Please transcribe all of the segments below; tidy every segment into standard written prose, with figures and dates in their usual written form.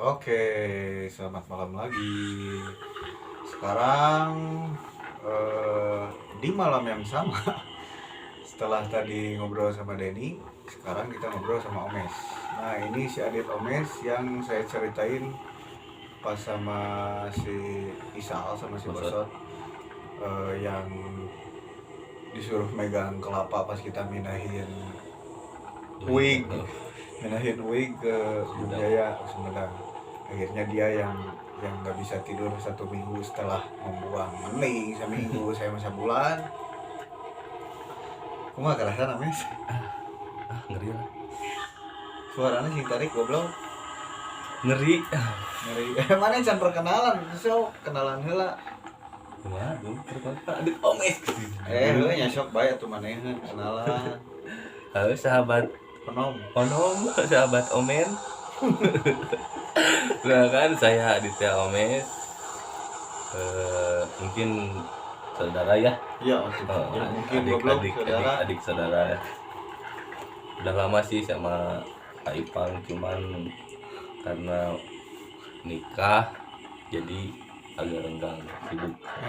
Oke, selamat malam lagi. Sekarang di malam yang sama, setelah tadi ngobrol sama Denny, sekarang kita ngobrol sama Omes. Nah, ini si Adit Omes yang saya ceritain pas sama si Isal sama si Bosot, yang disuruh megang kelapa pas kita wig minahin wig ke Jaya Sumedang. Akhirnya dia yang nggak bisa tidur 1 minggu setelah membuang mending seminggu saya masa bulan. Kumaha kerasa namanya? Ngeri lah. Suaranya sing tarik goblok. Ngeri. Mana can perkenalan? So kenalan heula. Waduh, Adit Omes. Heula nya sok bae atuh manehan kenalan. Halo sahabat Onom. sahabat Omen. Kan saya Aditya Omes. Mungkin saudara ya. Iya, mungkin goblok saudara. Adik saudara. Udah lama sih sama Kak Ipang, cuman karena nikah jadi agak renggang,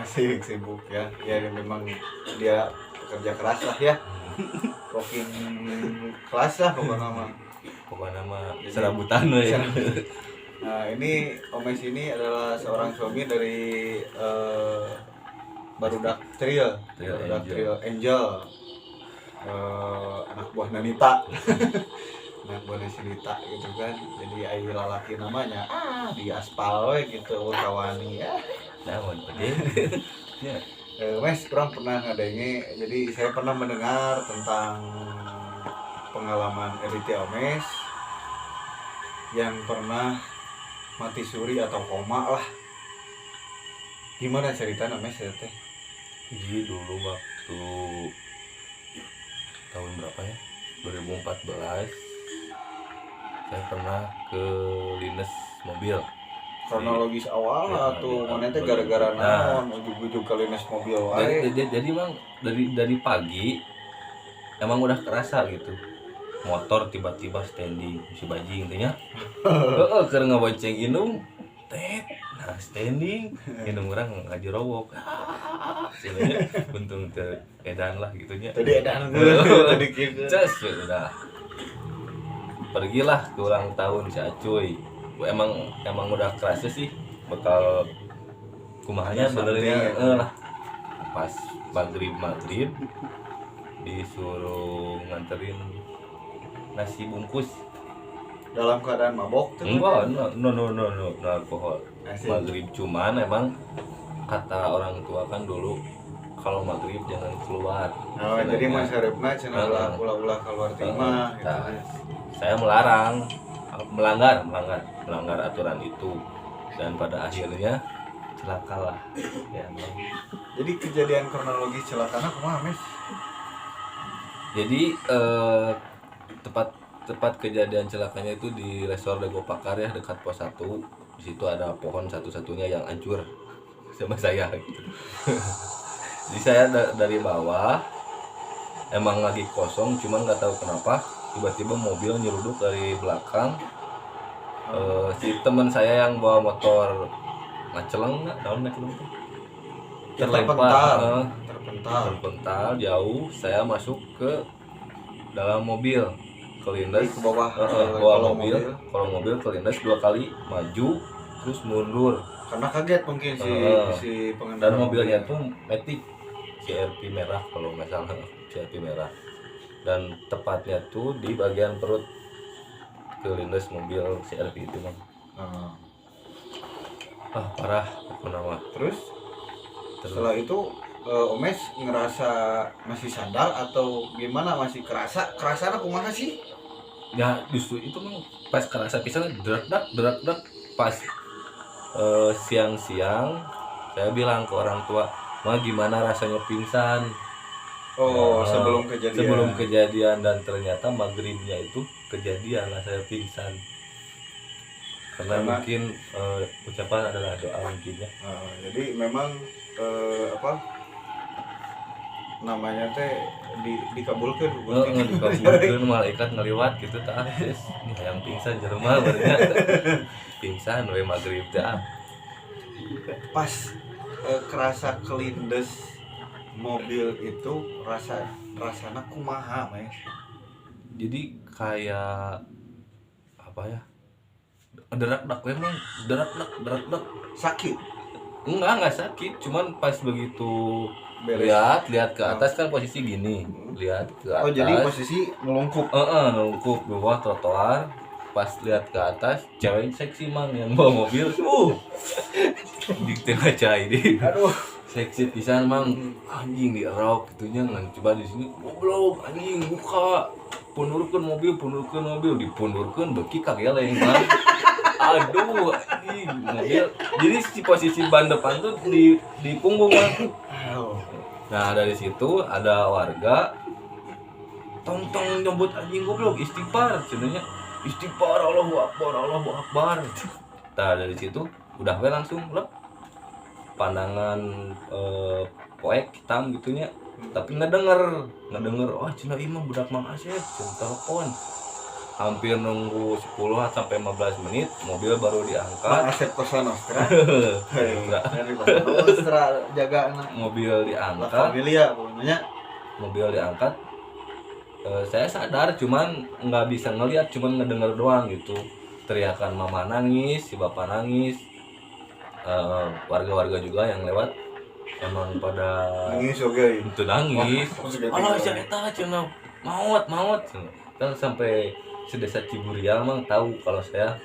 sibuk ya memang dia kerja keras lah ya. Rocking kelas lah pokoknya nama serabutan we. Nah, ini Omes ini adalah seorang suami dari Barudak Trio Angel, anak buah Nanita. Anak buah Nanita gitu kan. Jadi ayo lalaki namanya di aspal we gitu kawani ya. Naon teh? Ya. Mes kurang pernah ngadenge, jadi saya pernah mendengar tentang pengalaman Aditya Omes yang pernah mati suri atau koma lah. Gimana cerita Omes ya teh? Jadi dulu waktu tahun berapa ya? 2014 saya pernah ke dinas mobil. Kronologis awal lah tuh mana teh gara-gara naon ujug-ujug ke dinas mobil wae. Jadi emang dari pagi emang udah kerasa gitu. Motor tiba-tiba standing si bajing teh nya. Heeh, keur ngabonceng inung tet. Nah, standing inung urang ngajerowok. Sebenarnya untung teu edan lah gitu nya. Tadi edan tadi kieu. Ces udah. Pergilah ke ulang tahun si Acuy. Emang udah kerasa sih bakal kumahanya sebenarnya lah. Pas maghrib disuruh nganterin nasi bungkus Dalam keadaan mabok tuh? Enggak, no alkohol. Maghrib, cuman emang kata orang tua kan dulu kalau maghrib jangan keluar. Oh, jadi masyarakat cenah ulah keluar timah gitu. Saya melanggar aturan itu dan pada akhirnya celakalah ya. Jadi kejadian kronologis celakanya kumaha Mes? Jadi tepat kejadian celakanya itu di Resor Dago Pakar ya, dekat pos 1. Di situ ada pohon satu-satunya yang hancur sama saya gitu. Jadi saya dari bawah emang lagi kosong, cuman nggak tahu kenapa tiba-tiba mobil nyeruduk dari belakang. Si teman saya yang bawa motor ngaceleng terpental jauh. Saya masuk ke dalam mobil, kelindes ke bawah kolong mobil kelindes 2 kali maju terus mundur karena kaget mungkin si pengendara. Dan mobilnya tuh Matic CRV merah kalau nggak salah, CRV merah, dan tepatnya tuh di bagian perut kelindes mobil CRV itu mah. Parah aku nama. Terus setelah itu Omes ngerasa masih sadar atau gimana, masih kerasana kumaha sih? Ya justru itu mah pas kerasa pisan derak pas siang-siang saya bilang ke orang tua, "Ma, gimana rasanya pingsan?" Sebelum kejadian dan ternyata maghribnya itu kejadian lah saya pingsan. Karena mungkin ucapan adalah doa mungkin ya. Jadi memang namanya teh dikabulkan malaikat ngeliwat gitu tah. Ini yang pingsan jerema barunya. pingsan we magrib teh. Pas kerasa kelindes mobil itu rasana kumaha Mes? Jadi kayak apa ya? Derak-dak memang derak-dak. Sakit Enggak sakit, cuman pas begitu beres. lihat ke atas kan posisi gini, lihat ke atas. Oh jadi posisi ngelungkup. Nungkup di bawah trotoar. Pas lihat ke atas, cewek seksi mang yang bawa mobil. Di tengah cai deh. Aduh. Seksi pisan mang, anjing dierok gitunya ngan coba di sini. Goblok anjing buka. Pundurkeun mobil, dipundurkeun beuki kageleng mang. Aduh, anjing mobil. Jadi si posisi ban depan tuh di punggung mang. Nah, dari situ ada warga tong nyebut anjing goblok istighfar sebenarnya. Istighfar Allahu Akbar. Nah, dari situ udah we langsung lep pandangan poek hitam gitunya. Tapi ngedenger oh cenah ieu mah budak Mang Asep cenah telepon. Hampir nunggu 10 sampai 15 menit mobil baru diangkat. Mang Asep Cosa Nostra. Dari Cosa Nostra jaga anak. Mobil La diangkat. Familia pokoknya. Mobil diangkat. Saya sadar cuman nggak bisa ngelihat, cuman ngedenger doang gitu. Teriakan mama nangis, si bapak nangis. Warga-warga juga yang lewat emang pada Nangis oke. itu nangis. Allah sia eta cenah maut. Kan sampai sedesa Ciburial mah tahu kalau saya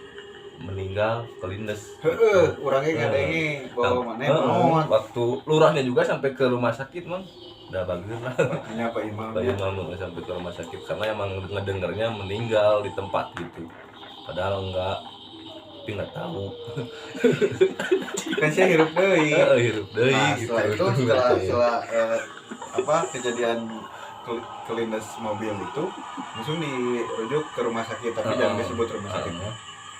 meninggal kelindes. Heeh, urangnya ngadengi bawa maneh maut. Waktu lurahnya juga sampai ke rumah sakit mah. Udah bagus lah. Hanya Pak Imam. Pak Imam sampai ke rumah sakit karena emang ngedengernya meninggal di tempat gitu. Padahal enggak, tapi nggak tahu. Kan saya hirup deui. Hirup deui Nah, gitu. setelah kejadian kelindes mobil itu langsung dirujuk ke rumah sakit tapi jangan disebut rumah sakitnya.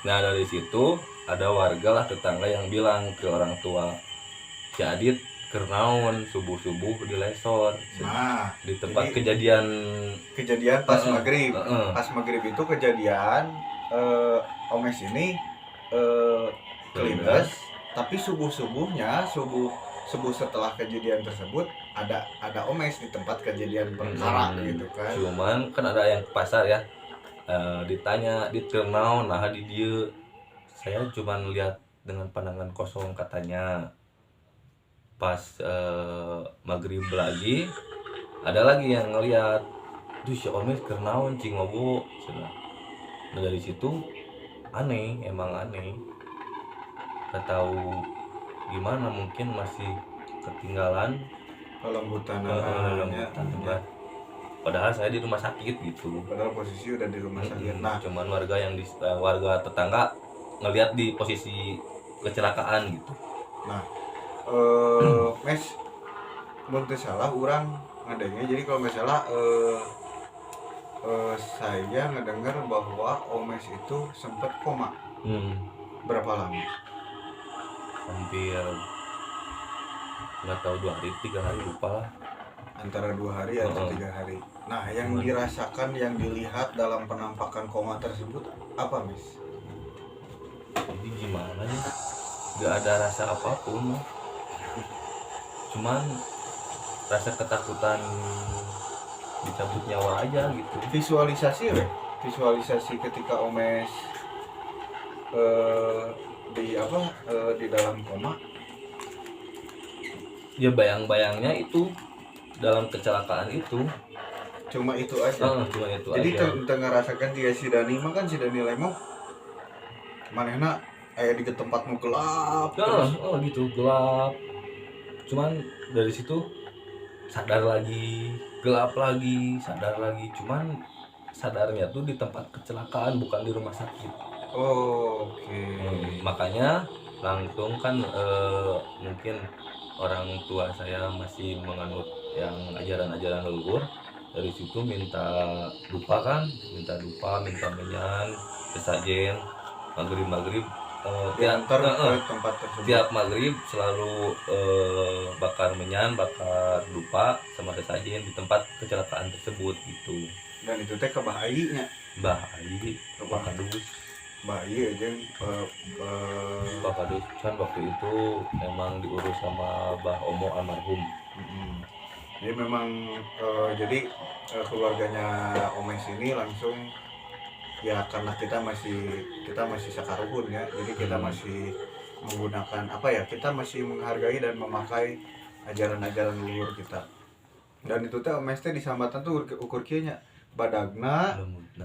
Nah dari situ ada warga lah tetangga yang bilang ke orang tua si Adit kernaon subuh di lesor. Nah di tempat kejadian pas maghrib. Pas maghrib itu kejadian Omes ini kelindes tapi subuh setelah kejadian tersebut ada Omes di tempat kejadian perkara gitu kan. Cuman kan ada yang ke pasar ya, ditanya di ternaon nah di dia saya cuman lihat dengan pandangan kosong katanya. Pas maghrib lagi ada lagi yang ngeliat, duh si Omes kernaon cing ngobo. Nah dari situ emang aneh, gak tahu gimana, mungkin masih ketinggalan Dalam hutan padahal saya di rumah sakit gitu. Padahal posisi udah di rumah sakit. Nah, cuman warga tetangga ngelihat di posisi kecelakaan gitu. Nah, Mes, mun teu salah urang ngadenge. Jadi kalau nggak salah saya ngedengar bahwa Omes itu sempat koma. Berapa lama? Hampir nggak tahu 2 hari 3 hari lupa lah. Antara 2 hari atau 3 hari. Nah, yang dirasakan, yang dilihat dalam penampakan koma tersebut apa, Mes? Jadi gimana ya? Gak ada rasa apapun, cuman rasa ketakutan dicabut nyawa aja gitu. Visualisasi ketika Omes di dalam koma. Ya bayang-bayangnya itu dalam kecelakaan itu. Cuma itu aja. Cuma itu jadi aja. Jadi tengah rasakan dia si Dani mah kan si Dani Lemo manehna aya di tempatmu gelap. Gitu gelap. Cuman dari situ sadar lagi, gelap lagi, sadar lagi. Cuman sadarnya tuh di tempat kecelakaan bukan di rumah sakit. Oke. Makanya langsung kan mungkin orang tua saya masih menganut yang ajaran-ajaran leluhur. Dari situ minta dupa, minta menyan, sesajen, maghrib diantar ke tempat tersebut. Tiap maghrib selalu bakar menyan, bakar dupa sama sesajen di tempat kecelakaan tersebut gitu. Dan itu teh kebahainya. Bahai, kebakadus. bayi aja Pak Kadus kan waktu itu emang diurus sama Bah Omo almarhum. jadi memang jadi keluarganya Omes ini langsung ya karena kita masih sakaruhun ya, jadi kita masih menggunakan apa ya, kita masih menghargai dan memakai ajaran-ajaran leluhur kita. Dan itu teh Omes teh di sambatan tuh ukur kieu nya badagna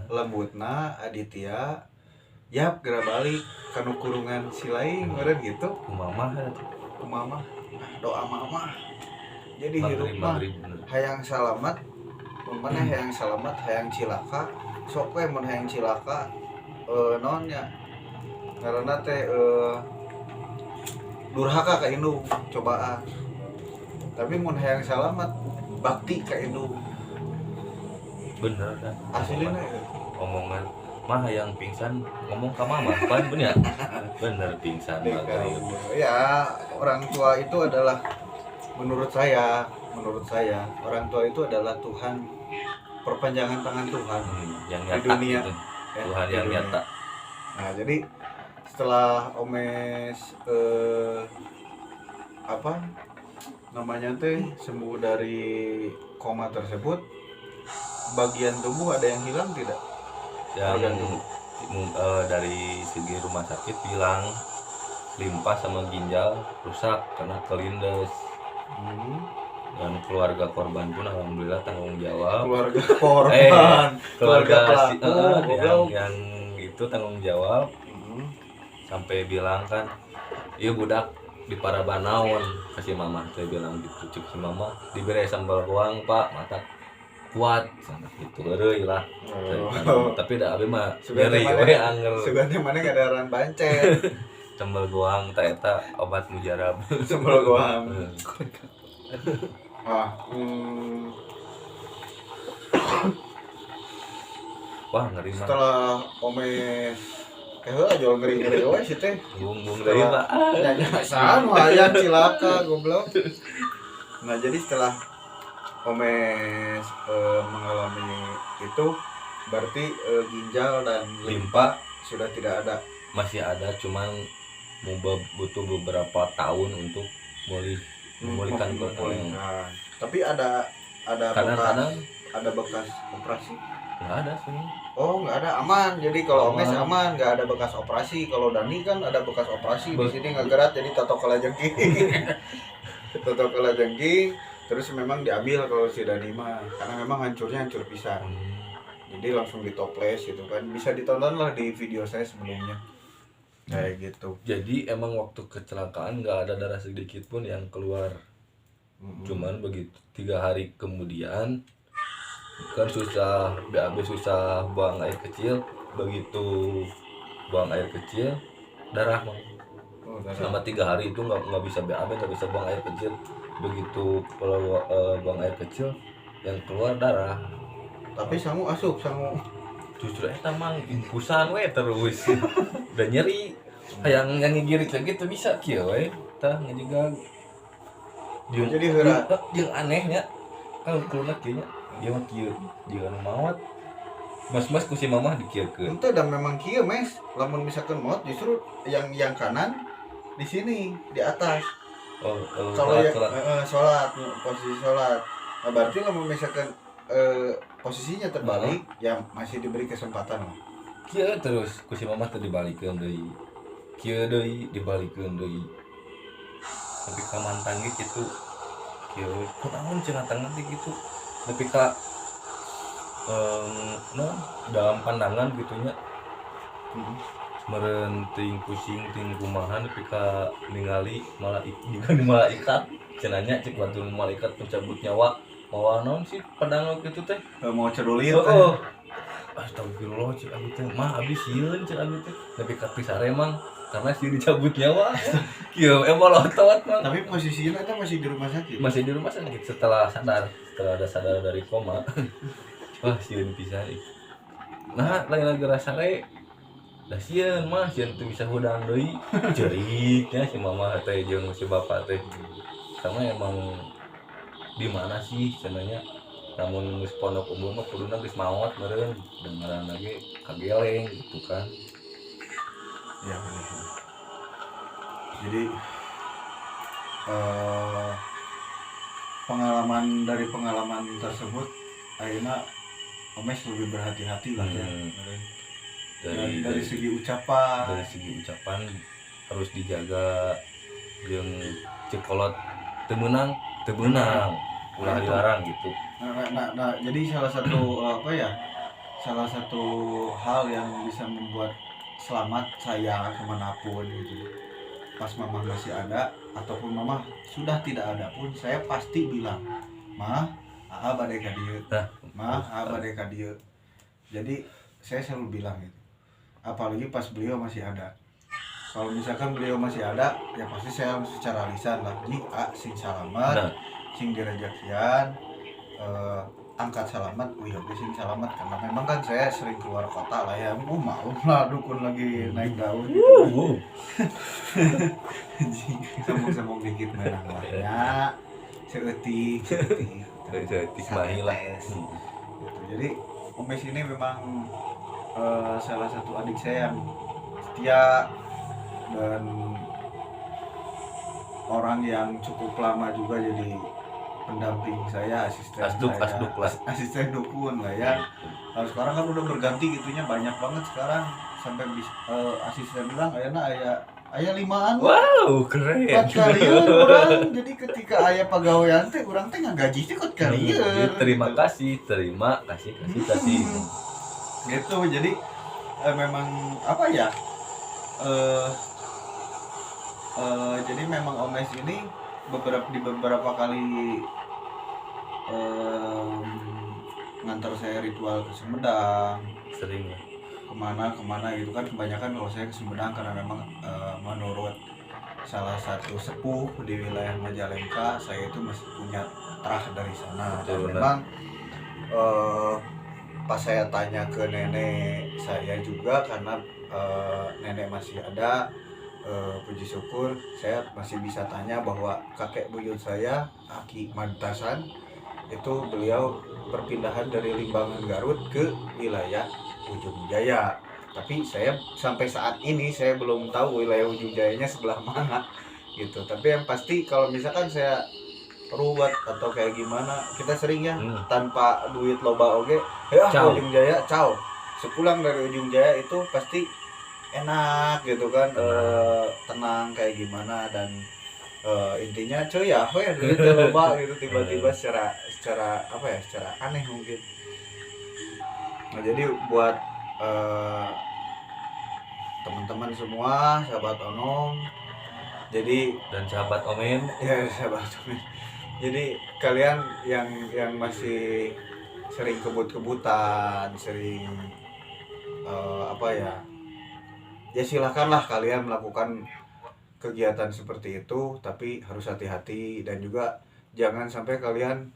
lembutna aditya yap geura balik kanu kurungan silaing meureun gitu Kumamah kumama doa mama jadi hirup mah hayang salamat mun maneh hayang salamat hayang cilaka sok we mun hayang cilaka naon nya ngaranna teh durhaka ka indung cobaan, tapi mun hayang salamat bakti ka indung bener kan aslina omongan mah yang pingsan ngomong ke mama kan bener bener pingsan ya orang tua itu adalah menurut saya orang tua itu adalah Tuhan, perpanjangan tangan Tuhan yang di nyata dunia gitu. ya, Tuhan di yang dunia. nyata. Nah jadi setelah Omes apa namanya teh sembuh dari koma tersebut, bagian tubuh ada yang hilang tidak? Yang dari segi rumah sakit bilang limpa sama ginjal rusak karena kelindes. Dan keluarga korban pun alhamdulillah tanggung jawab. Keluarga korban, keluarga pelaku, yang itu tanggung jawab. Sampai bilang kan, iya budak di Parabanaon kasih mama, saya bilang gitu, cik si mama diberi sambal goang pak, mata kuat, gitu euy lah. Tapi dah abi mah nyeri we anger. Sugante mana ngadaran bancet. Sambal goang ta eta obat mujarab. Sambal goang. Wah ngeri mah. Setelah Omes jual ngeri-ngeri we sih teh. Bung deui Pak. Nyanyi sama aya cilaka goblok. Nah, jadi setelah Omes mengalami itu berarti ginjal dan limpa sudah tidak ada. Masih ada, cuman butuh beberapa tahun untuk memulihkan kekuatan. Tapi ada Kadang-kadang ada bekas operasi. Nggak ada sih. Oh, nggak ada, aman. Jadi kalau Omes aman, nggak ada bekas operasi. Kalau Dani kan ada bekas operasi di sini ngegerat, jadi tato kalajengking. Tato kalajengking, terus memang diambil kalau si Dani mah, karena memang hancur pisan. Jadi langsung ditoples gitu kan. Bisa ditonton lah di video saya sebelumnya. Kayak gitu. Jadi emang waktu kecelakaan nggak ada darah sedikit pun yang keluar. Cuman begitu 3 hari kemudian kan susah, BAB susah buang air kecil, begitu buang air kecil darah mah. Selama 3 hari itu nggak bisa BAB, nggak bisa buang air kecil. Begitu kalau buang air kecil yang keluar darah. Tapi sangu asup sangu. Justru eta mah impusan we terus. Udah nyeri. Yang ngigirik lagi tuh bisa kieu we. Tah ngajiga. Jadi heura jeung anehnya kan kuluna kieu nya. Dia mah kieu, dia anu maot. Mas-mas ku si mamah dikieukeun. Itu dan memang kieu Mes, lamun misalkan maot justru yang kanan di sini di atas. Kalau ya sholat, posisi sholat. Nah, berarti lamun misalkan posisinya terbalik, ya masih diberi kesempatan lah. Kieu terus ku si mamah teh dibalikeun deui. Kieu deui dibalikeun deui. Tapi ka mantan ge kitu. Kieu kunaon cenah tangan teh kitu. Tapi kak dalam pandangan gitunya meren ting pusing ting kumahan tapi kak ningali juga di malaikat cenanya cek bantu malaikat pencabut nyawa mau naon sih pandangan gitu teh mau cerulit astagfirullah cek abi teh mah abi sieun cek abi teh tapi kak pisare emang karena sih dicabut nyawa kieu emang lotot mah. Tapi posisinya itu masih di rumah sakit. Masih di rumah sakit setelah ada sadar dari koma. Wah sieun pisan. Nah lagi rasa re da sieun mah sieun teu bisa hudang deui. Ceuriknya si mama teh jeung si bapak teh. Sama emang di mana sih cenanya namun geus pondok umur mah kuduna geus maot meureun dengaran lagi kageleng gitu kan. Ya benar. Jadi eh, pengalaman tersebut akhirnya Omes lebih berhati-hati lah ya. Dari segi ucapan. Dari segi ucapan harus dijaga yang cekolot temenang ulah dilarang gitu. Nah, jadi salah satu hal yang bisa membuat selamat saya kemanapun gitu, pas mama masih ada ataupun mama sudah tidak ada pun, saya pasti bilang, mah bade ka dieu, mah bade ka dieu. Jadi saya selalu bilang gitu, apalagi pas beliau masih ada. Kalau misalkan beliau masih ada, ya pasti saya secara lisan lah, ji sing salamat, sing direjakian, angkat salamat, oke sing salamat, karena memang kan saya sering keluar kota lah ya, maklum lah dukun lagi naik daun gitu. Sambung dikit menang lah ya, seetik mahi lah. Jadi Omes ini memang salah satu adik saya yang setia dan orang yang cukup lama juga jadi pendamping saya, asisten dukun lah ya. Kalau sekarang kan udah berganti gitunya, banyak banget sekarang, sampai asisten bilang ayah 5an. Wow, keren. 4 kalian orang. Jadi ketika ayah pegawaian teh urang teh ngagaji teh 4 kalian. Terima kasih. Gitu. Jadi memang apa ya? Jadi memang Omes ini beberapa kali ngantar saya ritual ke Sumedang, sering ya, kemana gitu kan. Kebanyakan kalau saya ke Sumedang karena memang menurut salah satu sepuh di wilayah Majalengka, saya itu masih punya terah dari sana. Dan memang pas saya tanya ke nenek saya juga, karena nenek masih ada, puji syukur saya masih bisa tanya bahwa kakek buyut saya Aki Mantasan itu beliau perpindahan dari Limbangan Garut ke wilayah Ujung Jaya. Tapi saya sampai saat ini saya belum tahu wilayah Ujung Jayanya sebelah mana gitu. Tapi yang pasti kalau misalkan saya ruwet atau kayak gimana, kita sering ya tanpa duit loba oge, Ujung Jaya, ciao. Sepulang dari Ujung Jaya itu pasti enak gitu kan, tenang kayak gimana. Dan intinya cuy ya duit loba gitu, tiba-tiba secara apa ya, secara aneh mungkin. Nah, jadi buat teman-teman semua, sahabat Onong, jadi dan sahabat Omen ya, sahabat Omen, jadi kalian yang masih sering kebut-kebutan, sering ya silakanlah kalian melakukan kegiatan seperti itu, tapi harus hati-hati. Dan juga jangan sampai kalian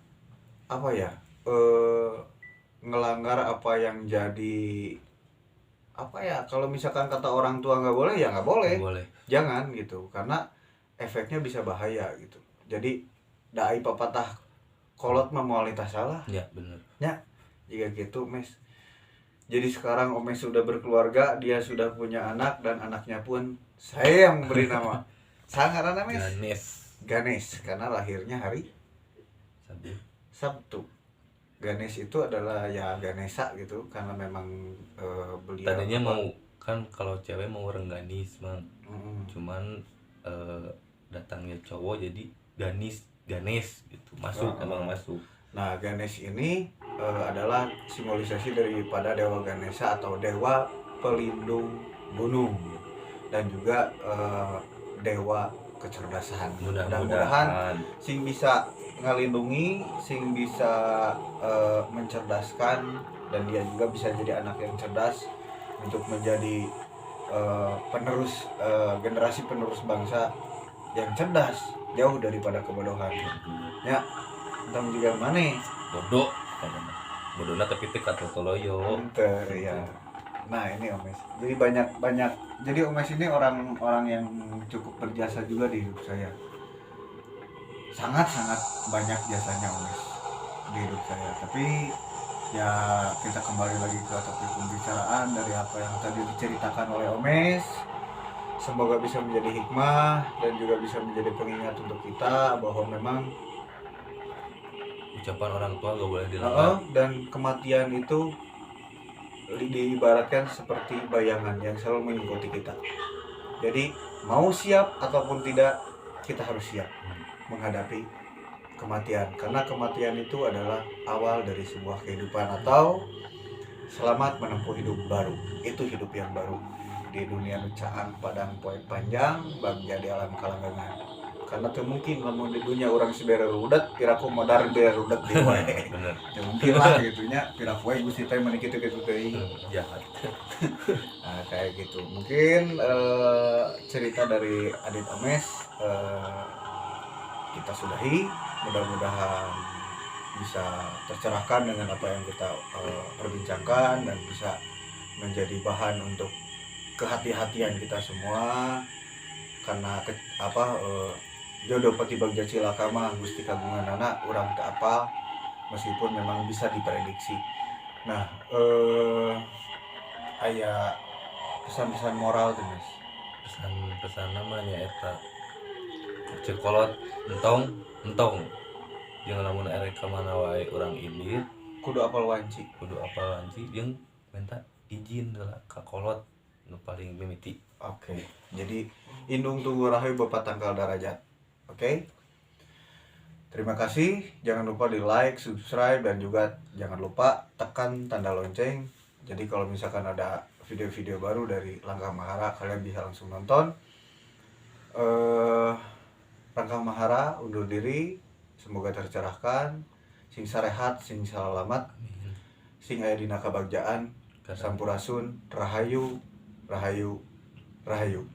ngelanggar apa yang jadi kalau misalkan kata orang tua nggak boleh, ya nggak boleh, jangan gitu, karena efeknya bisa bahaya gitu. Jadi dai papatah kolot memualitas salah ya, benar ya, jika gitu Mes. Jadi sekarang Omes sudah berkeluarga, dia sudah punya anak, dan anaknya pun saya yang memberi nama. Sangaran Mes? Ganesh, karena lahirnya hari Sabtu. Ganesh itu adalah ya Ganesha gitu, karena memang beliau tadinya mau kan, kalau cewek mau Rengganis mang, cuman datangnya cowok jadi Ganesh gitu, masuk. Emang masuk. Nah, Ganesh ini adalah simbolisasi daripada Dewa Ganesha atau Dewa Pelindung Gunung, dan juga Dewa Kecerdasan. Mudah-mudahan sing bisa ngelindungi, sing bisa mencerdaskan, dan dia juga bisa jadi anak yang cerdas untuk menjadi penerus generasi penerus bangsa yang cerdas, jauh daripada kebodohan. Ya, tentang juga mana bodohnya tapi tekat toloyo ya. Nah, ini Omes. Jadi banyak. Jadi Omes ini orang yang cukup berjasa juga di hidup saya. Sangat banyak jasanya Omes di hidup saya. Tapi ya kita kembali lagi ke topik pembicaraan dari apa yang tadi diceritakan oleh Omes. Semoga bisa menjadi hikmah dan juga bisa menjadi pengingat untuk kita bahwa memang Ucapan orang tua gak boleh dilanggar. dan kematian itu diibaratkan seperti bayangan yang selalu mengikuti kita. Jadi mau siap ataupun tidak, kita harus siap menghadapi kematian, karena kematian itu adalah awal dari sebuah kehidupan atau selamat menempuh hidup baru. Itu hidup yang baru di dunia nucaan padang poe panjang bagja di alam kalanggangan. Karena tuh mungkin lamun di dunia orang sibere rudet piraku modar bere rudet di wae. Bener. Ya mungkin lah gitunya piraku wae Gusti teh meuni kitu-kitu teuing. Jahat. Nah, kayak gitu. Mungkin cerita dari Adit Omes kita sudahi. Mudah-mudahan bisa tercerahkan dengan apa yang kita perbincangkan dan bisa menjadi bahan untuk kehati-hatian kita semua, karena jodoh pati bagja cilaka mah Gusti kagungan anak urang teu apa, meskipun memang bisa diprediksi. Nah, aya pesan-pesan moral tuh Mas. Pesan namanya eta cekolot entong jeung lamun erek ka mana wae urang ini Kudu apal wanci. kudu apal lanci jeung minta izin heula ka kolot nu paling mimiti. Oke. Jadi indung tunggu rahayu Bapak tangkal darajat. Oke. Terima kasih. Jangan lupa di like, subscribe, dan juga jangan lupa tekan tanda lonceng. Jadi kalau misalkan ada video-video baru dari Langkah Mahara, kalian bisa langsung nonton. Langkah Mahara undur diri. Semoga tercerahkan. Sing sarehat, sing salalamat, sing aya dina kabagjaan, sampurasun, rahayu, rahayu, rahayu.